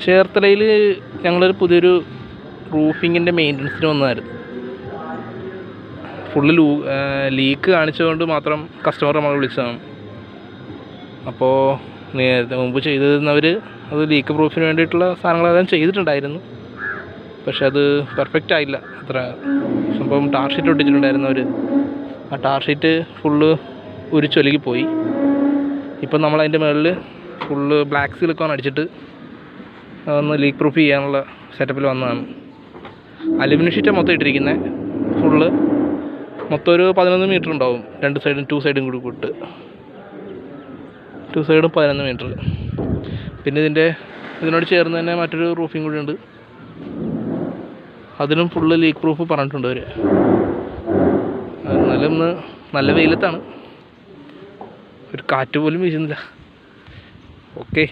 ചേർത്തലയിൽ ഞങ്ങളൊരു പുതിയൊരു റൂഫിങ്ങിൻ്റെ മെയിൻ്റനൻസിന് വന്നതായിരുന്നു. ഫുള്ള് ലീക്ക് കാണിച്ചുകൊണ്ട് മാത്രം കസ്റ്റമർ നമ്മൾ വിളിച്ചതാണ്. അപ്പോൾ നേരത്തെ മുമ്പ് ചെയ്തിരുന്നവർ അത് ലീക്ക് പ്രൂഫിന് വേണ്ടിയിട്ടുള്ള സാധനങ്ങളെല്ലാം ചെയ്തിട്ടുണ്ടായിരുന്നു. പക്ഷെ അത് പെർഫെക്റ്റ് ആയില്ല. അത്ര സംഭവം ടാർ ഷീറ്റ് ഒട്ടിച്ചിട്ടുണ്ടായിരുന്നവർ ആ ടാർ ഷീറ്റ് ഫുള്ള് ഉരിച്ചൊലുകി പോയി. ഇപ്പം നമ്മളതിൻ്റെ മുകളിൽ ഫുള്ള് ബ്ലാക്ക് സിലിക്കോൺ അടിച്ചിട്ട് അതൊന്ന് ലീക്ക് പ്രൂഫ് ചെയ്യാനുള്ള സെറ്റപ്പിൽ വന്നതാണ്. അലുമിനിയം ഷീറ്റാണ് മൊത്തം ഇട്ടിരിക്കുന്നത്. ഫുള്ള് മൊത്തം ഒരു 11 മീറ്റർ ഉണ്ടാവും. ടു സൈഡും കൂടി കൂട്ട് 2 സൈഡും 11 മീറ്റർ. പിന്നെ ഇതിനോട് ചേർന്ന് തന്നെ മറ്റൊരു റൂഫിങ് കൂടി ഉണ്ട്. അതിനും ഫുള്ള് ലീക്ക് പ്രൂഫ് പറഞ്ഞിട്ടുണ്ട് അവർ. എന്നാലും ഇന്ന് നല്ല വെയിലത്താണ്, ഒരു കാറ്റ് പോലും വീശുന്നില്ല. ഓക്കെ.